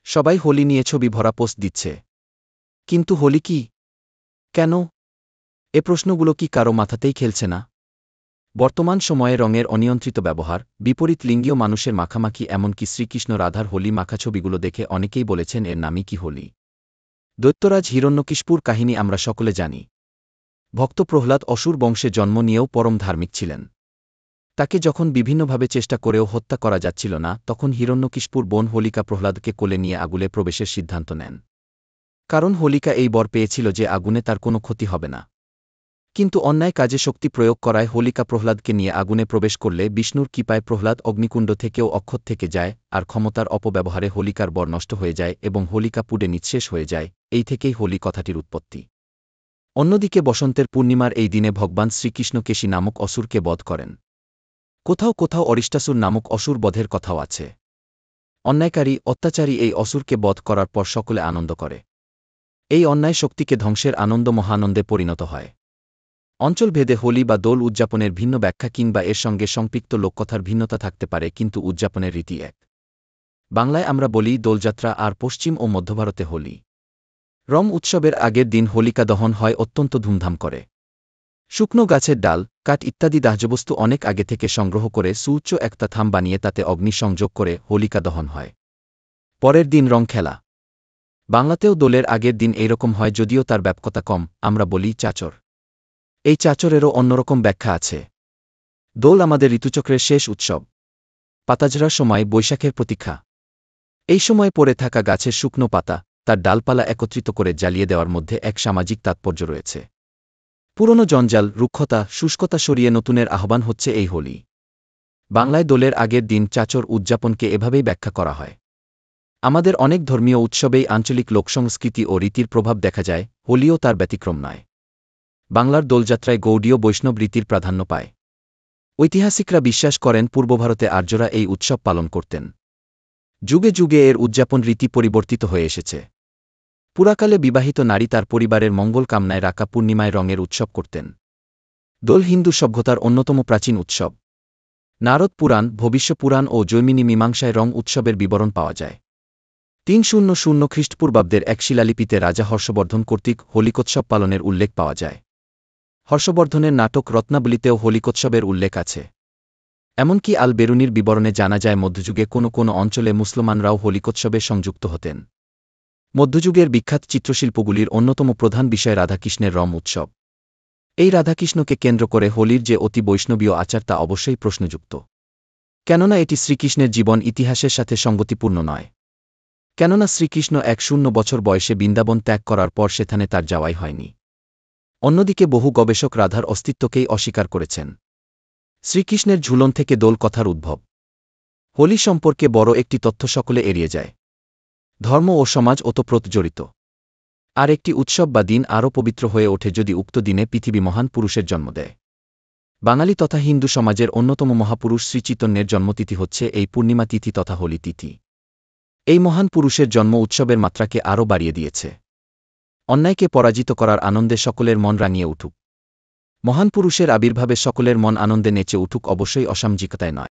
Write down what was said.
সবাই হোলি নিয়ে ছবি ভরা পোস্ট দিচ্ছে। কিন্তু হোলি কি? কেন? এ প্রশ্নগুলো কি কারো মাথাতেই খেলছে না? বর্তমান সময়ে রঙের অনিয়ন্ত্রিত ব্যবহার, বিপরীত লিঙ্গীয় মানুষের মাখামাখি, এমনকি শ্রীকৃষ্ণ রাধার হোলি মাখা ছবিগুলো দেখে অনেকেই বলেছেন এর নামই কি হোলি। দৈত্যরাজ হিরণ্যকশিপুর কাহিনী আমরা সকলে জানি। ভক্ত প্রহ্লাদ অসুর বংশে জন্ম নিয়েও পরম ধার্মিক ছিলেন। তাকে যখন বিভিন্নভাবে চেষ্টা করেও হত্যা করা যাচ্ছিল না, তখন হিরণ্যকশিপুর বোন হোলিকা প্রহ্লাদকে কোলে নিয়ে আগুনে প্রবেশের সিদ্ধান্ত নেন। কারণ হোলিকা এই বর পেয়েছিল যে আগুনে তার কোনো ক্ষতি হবে না। কিন্তু অন্যায় কাজে শক্তি প্রয়োগ করায় হোলিকা প্রহ্লাদকে নিয়ে আগুনে প্রবেশ করলে বিষ্ণুর কৃপায় প্রহ্লাদ অগ্নিকুণ্ড থেকেও অক্ষত থেকে যায়, আর ক্ষমতার অপব্যবহারে হোলিকার বর নষ্ট হয়ে যায় এবং হোলিকা পুড়ে নিঃশেষ হয়ে যায়। এই থেকেই হোলি কথাটির উৎপত্তি। অন্যদিকে বসন্তের পূর্ণিমার এই দিনে ভগবান শ্রীকৃষ্ণ কেশী নামক অসুরকে বধ করেন। কোথাও কোথাও অরিষ্টাসুর নামক অসুর বধের কথাও আছে। অন্যায়কারী, অত্যাচারী এই অসুরকে বধ করার পর সকলে আনন্দ করে। এই অন্যায় শক্তিকে ধ্বংসের আনন্দ মহানন্দে পরিণত হয়। অঞ্চলভেদে হোলি বা দোল উদযাপনের ভিন্ন ব্যাখ্যা কিংবা এর সঙ্গে সম্পৃক্ত লোককথার ভিন্নতা থাকতে পারে, কিন্তু উদযাপনের রীতি এক। বাংলায় আমরা বলি দোলযাত্রা, আর পশ্চিম ও মধ্যভারতে হোলি। রং উৎসবের আগের দিন হোলিকা দহন হয় অত্যন্ত ধুমধাম করে। শুকনো গাছের ডাল, কাঠ ইত্যাদি দাহ্যবস্তু অনেক আগে থেকে সংগ্রহ করে সুউচ্চ একটা থাম বানিয়ে তাতে অগ্নি সংযোগ করে হোলিকা দহন হয়। পরের দিন রং খেলা। বাংলাতেও দোলের আগের দিন এইরকম হয়, যদিও তার ব্যাপকতা কম। আমরা বলি চাচর। এই চাচরেরও অন্যরকম ব্যাখ্যা আছে। দোল আমাদের ঋতুচক্রের শেষ উৎসব। পাতাঝরার সময় বৈশাখের প্রতীক্ষা। এই সময় পড়ে থাকা গাছের শুকনো পাতা, তার ডালপালা একত্রিত করে জ্বালিয়ে দেওয়ার মধ্যে এক সামাজিক তাৎপর্য রয়েছে। পুরনো জঞ্জাল, রুক্ষতা, শুষ্কতা সরিয়ে নতুনের আহ্বান হচ্ছে এই হোলি। বাংলায় দোলের আগের দিন চাচর উদযাপনকে এভাবেই ব্যাখ্যা করা হয়। আমাদের অনেক ধর্মীয় উৎসবেই আঞ্চলিক লোকসংস্কৃতি ও রীতির প্রভাব দেখা যায়, হোলিও তার ব্যতিক্রম নয়। বাংলার দোলযাত্রায় গৌড়ীয় বৈষ্ণব রীতির প্রাধান্য পায়। ঐতিহাসিকরা বিশ্বাস করেন পূর্বভারতে আর্যরা এই উৎসব পালন করতেন। যুগে যুগে এর উদযাপন রীতি পরিবর্তিত হয়ে এসেছে। পুরাকালে বিবাহিত নারী তার পরিবারের মঙ্গল কামনায় রাকা পূর্ণিমায় রঙের উৎসব করতেন। দোল হিন্দু সভ্যতার অন্যতম প্রাচীন উৎসব। নারদ পুরাণ, ভবিষ্য পুরাণ ও জৈমিনী মীমাংসায় রং উৎসবের বিবরণ পাওয়া যায়। ৩০০ খ্রিস্টপূর্বাব্দের এক শিলালিপিতে রাজা হর্ষবর্ধন কর্তৃক হোলিকোৎসব পালনের উল্লেখ পাওয়া যায়। হর্ষবর্ধনের নাটক রত্নাবলীতেও হোলিকোৎসবের উল্লেখ আছে। এমনকি আল বেরুনির বিবরণে জানা যায় মধ্যযুগে কোনো কোনো অঞ্চলে মুসলমানরাও হোলিকোৎসবে সংযুক্ত হতেন। মধ্যযুগের বিখ্যাত চিত্রশিল্পগুলির অন্যতম প্রধান বিষয় রাধাকৃষ্ণের রং উৎসব। এই রাধাকৃষ্ণকে কেন্দ্র করে হোলির যে অতি বৈষ্ণবীয় আচার তা অবশ্যই প্রশ্নযুক্ত। কেননা এটি শ্রীকৃষ্ণের জীবন ইতিহাসের সাথে সঙ্গতিপূর্ণ নয়। কেননা শ্রীকৃষ্ণ ১০০ বছর বয়সে বৃন্দাবন ত্যাগ করার পর সেখানে তার যাওয়াই হয়নি। অন্যদিকে বহু গবেষক রাধার অস্তিত্বকেই অস্বীকার করেছেন। শ্রীকৃষ্ণের ঝুলন থেকে দোল কথার উদ্ভব। হোলি সম্পর্কে বড় একটি তথ্য সকলে এড়িয়ে যায়। ধর্ম ও সমাজ ওতপ্রোত জড়িত। আর একটি উৎসব বা দিন আরও পবিত্র হয়ে ওঠে যদি উক্ত দিনে পৃথিবী মহান পুরুষের জন্ম দেয়। বাঙালি তথা হিন্দু সমাজের অন্যতম মহাপুরুষ শ্রীচৈতন্যের জন্মতিথি হচ্ছে এই পূর্ণিমা তিথি তথা হোলি তিথি। এই মহান পুরুষের জন্ম উৎসবের মাত্রাকে আরও বাড়িয়ে দিয়েছে। অন্যায়কে পরাজিত করার আনন্দে সকলের মন রাঙিয়ে উঠুক। মহান পুরুষের আবির্ভাবে সকলের মন আনন্দে নেচে উঠুক, অবশ্যই অসামাজিকতায় নয়।